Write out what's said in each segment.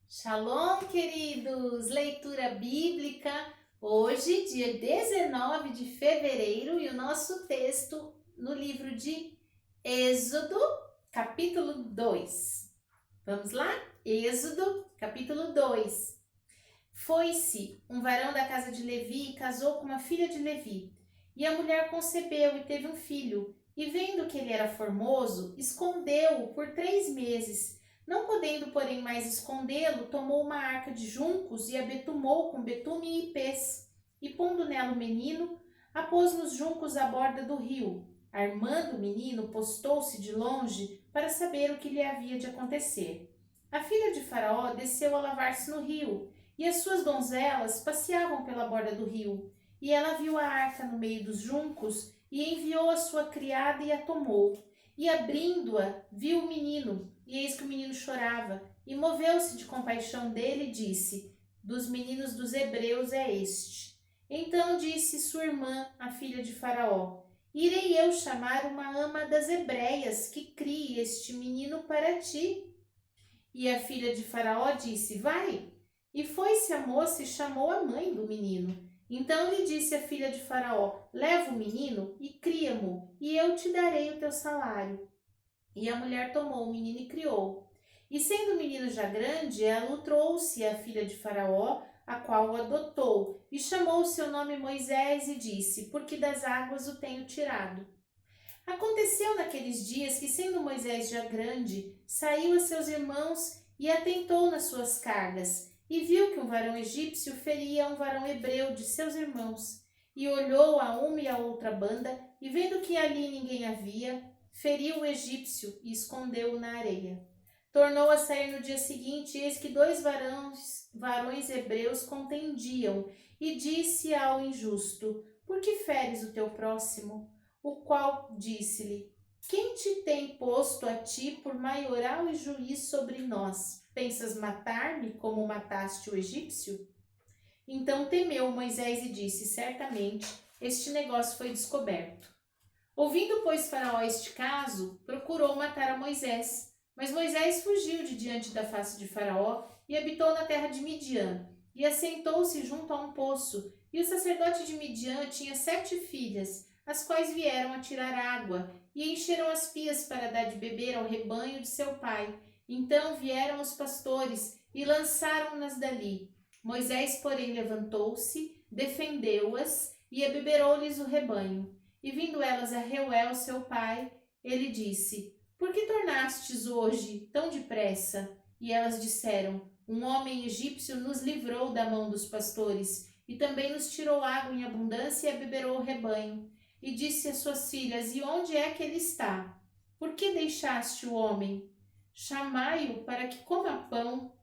Shalom, queridos! Leitura bíblica. Hoje, dia 19 de fevereiro, e o nosso texto no livro de Êxodo, capítulo 2. Vamos lá? Êxodo, capítulo 2. Foi-se um varão da casa de Levi e casou com uma filha de Levi. E a mulher concebeu e teve um filho. E vendo que ele era formoso, escondeu-o por 3 meses. Não podendo, porém, mais escondê-lo, tomou uma arca de juncos e a betumou com betume e ipês. E pondo nela o menino, a pôs nos juncos à borda do rio. Armando o menino, postou-se de longe para saber o que lhe havia de acontecer. A filha de Faraó desceu a lavar-se no rio, e as suas donzelas passeavam pela borda do rio. E ela viu a arca no meio dos juncos, e enviou a sua criada e a tomou. E abrindo-a, viu o menino, e eis que o menino chorava, e moveu-se de compaixão dele e disse: Dos meninos dos hebreus é este. Então disse sua irmã, a filha de Faraó: Irei eu chamar uma ama das hebreias que crie este menino para ti. E a filha de Faraó disse: Vai. E foi-se a moça e chamou a mãe do menino. Então lhe disse a filha de Faraó: Leva o menino e cria-mo, e eu te darei o teu salário. E a mulher tomou o menino e criou. E sendo o menino já grande, ela o trouxe à filha de Faraó, a qual o adotou, e chamou o seu nome Moisés e disse: Porque das águas o tenho tirado. Aconteceu naqueles dias que, sendo Moisés já grande, saiu a seus irmãos e atentou nas suas cargas, e viu que um varão egípcio feria um varão hebreu de seus irmãos. E olhou a uma e a outra banda, e vendo que ali ninguém havia, feriu o egípcio e escondeu-o na areia. Tornou a sair no dia seguinte, e eis que 2 varões hebreus contendiam, e disse ao injusto: Por que feres o teu próximo? O qual disse-lhe: Quem te tem posto a ti por maioral e juiz sobre nós? Pensas matar-me como mataste o egípcio? Então temeu Moisés e disse: Certamente este negócio foi descoberto. Ouvindo, pois, Faraó este caso, procurou matar a Moisés. Mas Moisés fugiu de diante da face de Faraó e habitou na terra de Midian, e assentou-se junto a um poço. E o sacerdote de Midian tinha 7 filhas, as quais vieram a tirar água, e encheram as pias para dar de beber ao rebanho de seu pai. Então vieram os pastores e lançaram-nas dali. Moisés, porém, levantou-se, defendeu-as e abeberou-lhes o rebanho. E vindo elas a Reuel, seu pai, ele disse: Por que tornastes hoje tão depressa? E elas disseram: Um homem egípcio nos livrou da mão dos pastores, e também nos tirou água em abundância e abeberou o rebanho. E disse às suas filhas: E onde é que ele está? Por que deixaste o homem? Chamai-o para que coma pão.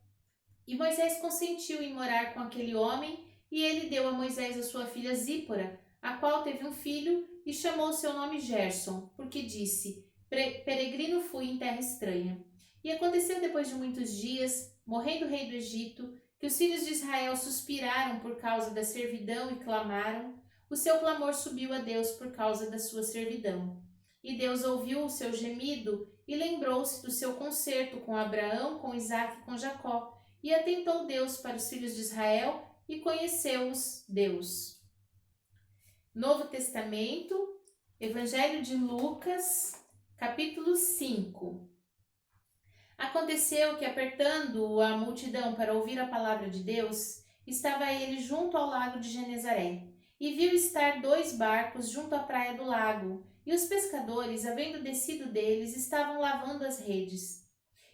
E Moisés consentiu em morar com aquele homem, e ele deu a Moisés a sua filha Zípora, a qual teve um filho, e chamou seu nome Gerson, porque disse: Peregrino fui em terra estranha. E aconteceu depois de muitos dias, morrendo o rei do Egito, que os filhos de Israel suspiraram por causa da servidão e clamaram. O seu clamor subiu a Deus por causa da sua servidão. E Deus ouviu o seu gemido e lembrou-se do seu concerto com Abraão, com Isaque e com Jacó. E atentou Deus para os filhos de Israel e conheceu-os Deus. Novo Testamento, Evangelho de Lucas, capítulo 5. Aconteceu que, apertando a multidão para ouvir a palavra de Deus, estava ele junto ao lago de Genezaré, e viu estar 2 barcos junto à praia do lago, e os pescadores, havendo descido deles, estavam lavando as redes.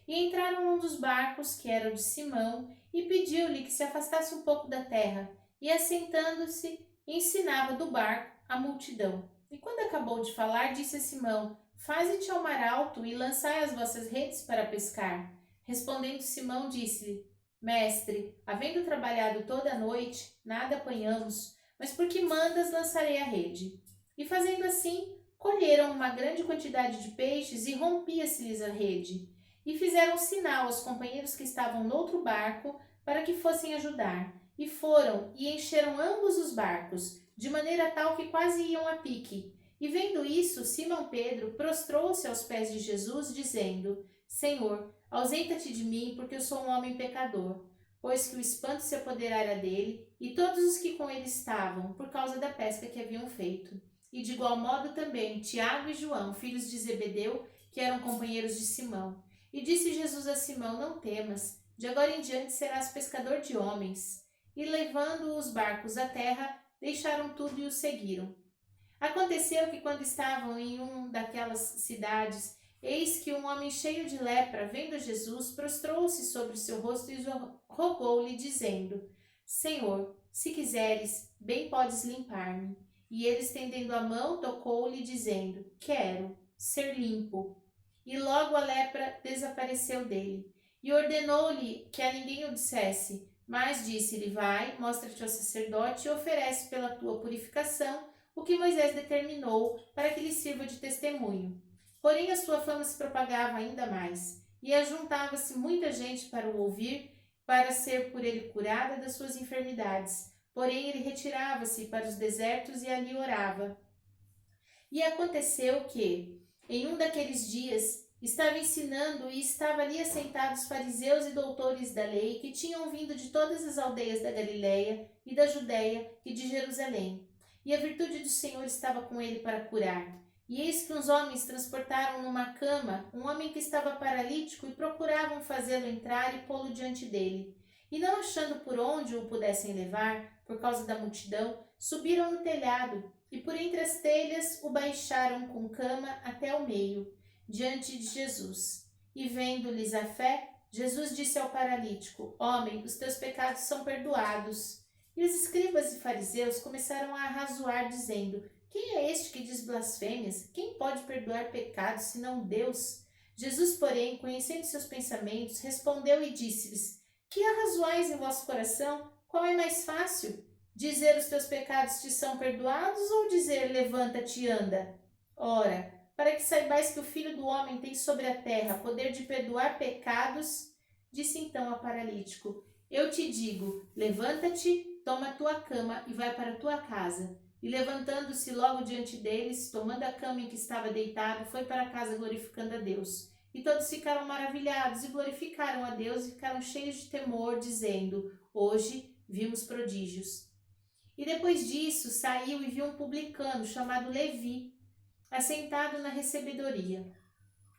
E entraram num dos barcos, que era o de Simão, e pediu-lhe que se afastasse um pouco da terra, e assentando-se, ensinava do barco a multidão. E quando acabou de falar, disse a Simão: Faze-te ao mar alto e lançai as vossas redes para pescar. Respondendo Simão, disse-lhe: Mestre, havendo trabalhado toda a noite, nada apanhamos, mas porque mandas lançarei a rede. E fazendo assim, colheram uma grande quantidade de peixes e rompia-se-lhes a rede. E fizeram sinal aos companheiros que estavam noutro barco para que fossem ajudar. E foram e encheram ambos os barcos, de maneira tal que quase iam a pique. E vendo isso, Simão Pedro prostrou-se aos pés de Jesus, dizendo: Senhor, Ausenta-te de mim, porque eu sou um homem pecador. Pois que o espanto se apoderara dele, e todos os que com ele estavam, por causa da pesca que haviam feito. E de igual modo também Tiago e João, filhos de Zebedeu, que eram companheiros de Simão. E disse Jesus a Simão: Não temas, de agora em diante serás pescador de homens. E levando os barcos à terra, deixaram tudo e o seguiram. Aconteceu que quando estavam em uma daquelas cidades, eis que um homem cheio de lepra, vendo Jesus, prostrou-se sobre o seu rosto e rogou-lhe, dizendo: Senhor, se quiseres, bem podes limpar-me. E ele, estendendo a mão, tocou-lhe, dizendo: Quero ser limpo. E logo a lepra desapareceu dele. E ordenou-lhe que a ninguém o dissesse, mas disse-lhe: Vai, mostra-te ao sacerdote e oferece pela tua purificação o que Moisés determinou para que lhe sirva de testemunho. Porém a sua fama se propagava ainda mais, e ajuntava-se muita gente para o ouvir, para ser por ele curada das suas enfermidades. Porém ele retirava-se para os desertos e ali orava. E aconteceu que, em um daqueles dias, estava ensinando e estava ali assentados fariseus e doutores da lei que tinham vindo de todas as aldeias da Galiléia e da Judéia e de Jerusalém. E a virtude do Senhor estava com ele para curar. E eis que uns homens transportaram numa cama um homem que estava paralítico e procuravam fazê-lo entrar e pô-lo diante dele. E não achando por onde o pudessem levar, por causa da multidão, subiram no telhado e por entre as telhas o baixaram com cama até o meio, diante de Jesus. E vendo-lhes a fé, Jesus disse ao paralítico: Homem, os teus pecados são perdoados. E os escribas e fariseus começaram a arrazoar, dizendo: Quem é este que diz blasfêmias? Quem pode perdoar pecados, senão Deus? Jesus, porém, conhecendo seus pensamentos, respondeu e disse-lhes: Que arrazoais em vosso coração? Qual é mais fácil? Dizer os teus pecados te são perdoados ou dizer levanta-te e anda? Ora, para que saibais que o Filho do Homem tem sobre a terra poder de perdoar pecados, disse então ao paralítico: Eu te digo, levanta-te, toma a tua cama e vai para a tua casa. E levantando-se logo diante deles, tomando a cama em que estava deitado, foi para casa glorificando a Deus. E todos ficaram maravilhados e glorificaram a Deus e ficaram cheios de temor, dizendo: Hoje vimos prodígios. E depois disso saiu e viu um publicano chamado Levi, assentado na recebedoria.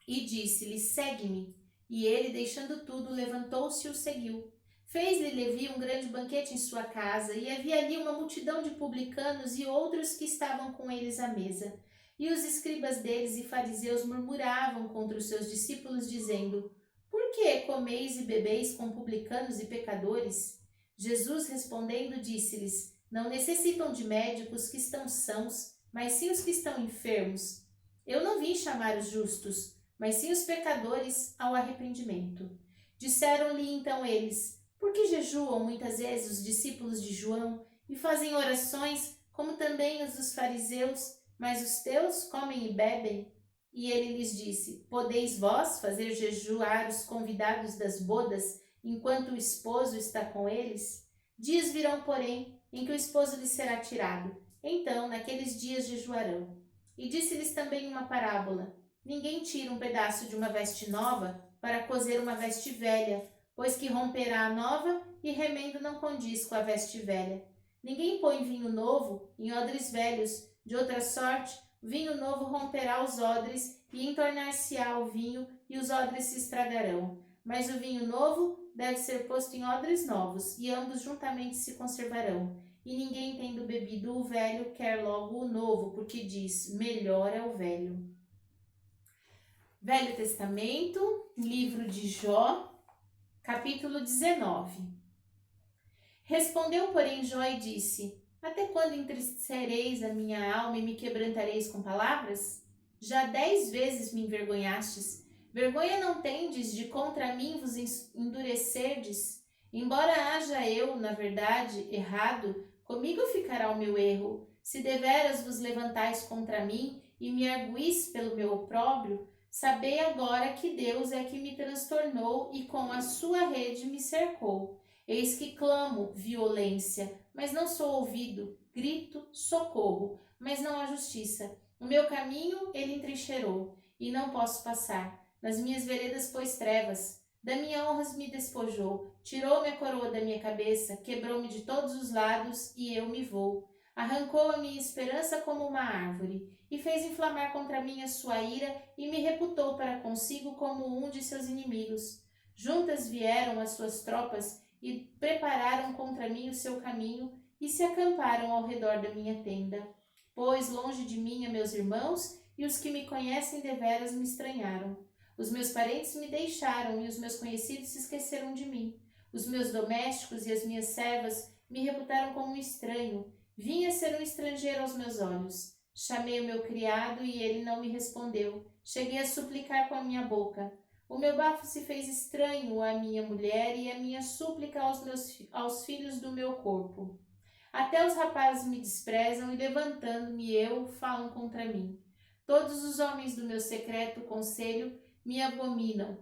E disse-lhe: Segue-me. E ele, deixando tudo, levantou-se e o seguiu. Fez-lhe Levi um grande banquete em sua casa, e havia ali uma multidão de publicanos e outros que estavam com eles à mesa. E os escribas deles e fariseus murmuravam contra os seus discípulos, dizendo: Por que comeis e bebeis com publicanos e pecadores? Jesus, respondendo, disse-lhes: Não necessitam de médicos que estão sãos, mas sim os que estão enfermos. Eu não vim chamar os justos, mas sim os pecadores ao arrependimento. Disseram-lhe então eles: Por que jejuam muitas vezes os discípulos de João e fazem orações, como também os dos fariseus, mas os teus comem e bebem? E ele lhes disse: Podeis vós fazer jejuar os convidados das bodas, enquanto o esposo está com eles? Dias virão, porém, em que o esposo lhes será tirado. Então, naqueles dias jejuarão. E disse-lhes também uma parábola: Ninguém tira um pedaço de uma veste nova para coser uma veste velha, pois que romperá a nova e remendo não condiz com a veste velha. Ninguém põe vinho novo em odres velhos, de outra sorte, vinho novo romperá os odres e entornar-se-á o vinho e os odres se estragarão. Mas o vinho novo deve ser posto em odres novos, e ambos juntamente se conservarão. E ninguém, tendo bebido o velho, quer logo o novo, porque diz: melhor é o velho. Velho Testamento, livro de Jó, capítulo 19. Respondeu, porém, Jó e disse: Até quando entristecereis a minha alma e me quebrantareis com palavras? Já 10 vezes me envergonhastes. Vergonha não tendes de contra mim vos endurecerdes? Embora haja eu, na verdade, errado, comigo ficará o meu erro. Se deveras vos levantais contra mim e me arguís pelo meu opróbrio, sabei agora que Deus é que me transtornou e com a sua rede me cercou. Eis que clamo violência, mas não sou ouvido, grito socorro, mas não há justiça. O meu caminho ele entrincheirou, e não posso passar. Nas minhas veredas pôs trevas, Da minha honra me despojou, tirou-me a coroa da minha cabeça, quebrou-me de todos os lados, e eu me vou. Arrancou a minha esperança como uma árvore, e fez inflamar contra mim a sua ira, e me reputou para consigo como um de seus inimigos. Juntas vieram as suas tropas, e prepararam contra mim o seu caminho, e se acamparam ao redor da minha tenda. Pôs longe de mim a meus irmãos, e os que me conhecem deveras me estranharam. Os meus parentes me deixaram e os meus conhecidos se esqueceram de mim. Os meus domésticos e as minhas servas me reputaram como um estranho. Vinha ser um estrangeiro aos meus olhos. Chamei o meu criado e ele não me respondeu. Cheguei a suplicar com a minha boca. O meu bafo se fez estranho à minha mulher e a minha súplica aos filhos do meu corpo. Até os rapazes me desprezam e, levantando-me eu, falam contra mim. Todos os homens do meu secreto conselho me abominam,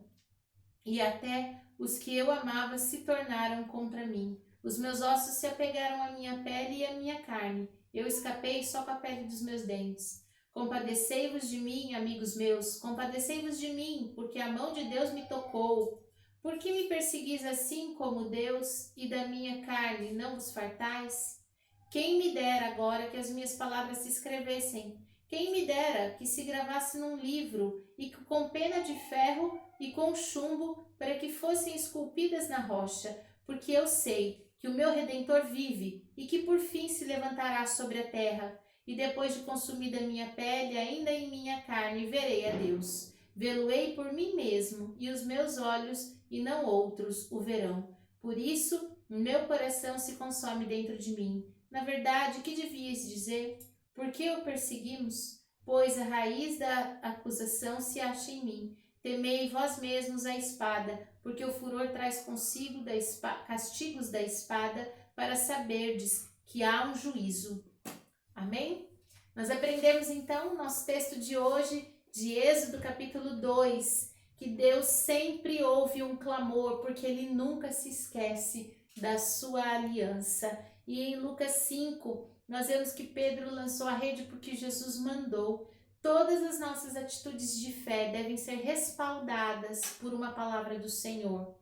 e até os que eu amava se tornaram contra mim. Os meus ossos se apegaram à minha pele e à minha carne. Eu escapei só com a pele dos meus dentes. Compadecei-vos de mim, amigos meus, compadecei-vos de mim, porque a mão de Deus me tocou. Por que me perseguis assim como Deus, e da minha carne não vos fartais? Quem me dera agora que as minhas palavras se escrevessem? Quem me dera que se gravasse num livro e que com pena de ferro e com chumbo para que fossem esculpidas na rocha, porque eu sei que o meu Redentor vive e que por fim se levantará sobre a terra, e depois de consumida a minha pele, ainda em minha carne, verei a Deus. Vê-lo-ei por mim mesmo, e os meus olhos, e não outros, o verão. Por isso, o meu coração se consome dentro de mim. Na verdade, que devias dizer? Por que o perseguimos? Pois a raiz da acusação se acha em mim. Temei vós mesmos a espada, porque o furor traz consigo castigos da espada, para saberdes que há um juízo. Amém? Nós aprendemos então o nosso texto de hoje, de Êxodo capítulo 2, que Deus sempre ouve um clamor, porque Ele nunca se esquece da sua aliança. E em Lucas 5, nós vemos que Pedro lançou a rede porque Jesus mandou. Todas as nossas atitudes de fé devem ser respaldadas por uma palavra do Senhor.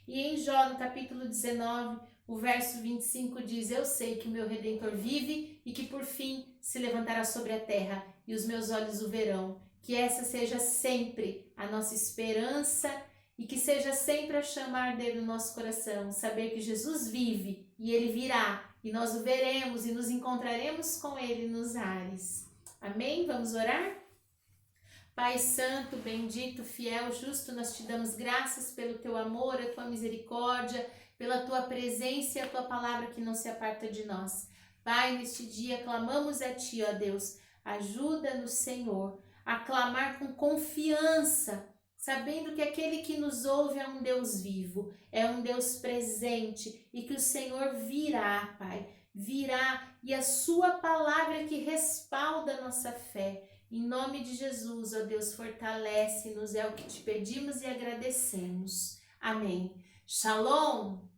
E em Jó, no capítulo 19, o verso 25 diz: Eu sei que o meu Redentor vive e que por fim se levantará sobre a terra, e os meus olhos o verão. Que essa seja sempre a nossa esperança e que seja sempre a chamar dele no nosso coração, saber que Jesus vive e ele virá, e nós o veremos e nos encontraremos com ele nos ares. Amém? Vamos orar? Pai santo, bendito, fiel, justo, nós te damos graças pelo teu amor, a tua misericórdia, pela tua presença e a tua palavra que não se aparta de nós. Pai, neste dia clamamos a ti, ó Deus, ajuda-nos, Senhor, a clamar com confiança, sabendo que aquele que nos ouve é um Deus vivo, é um Deus presente e que o Senhor virá, Pai, virá, e a sua palavra é que respalda a nossa fé. Em nome de Jesus, ó Deus, fortalece-nos, é o que te pedimos e agradecemos. Amém. Shalom!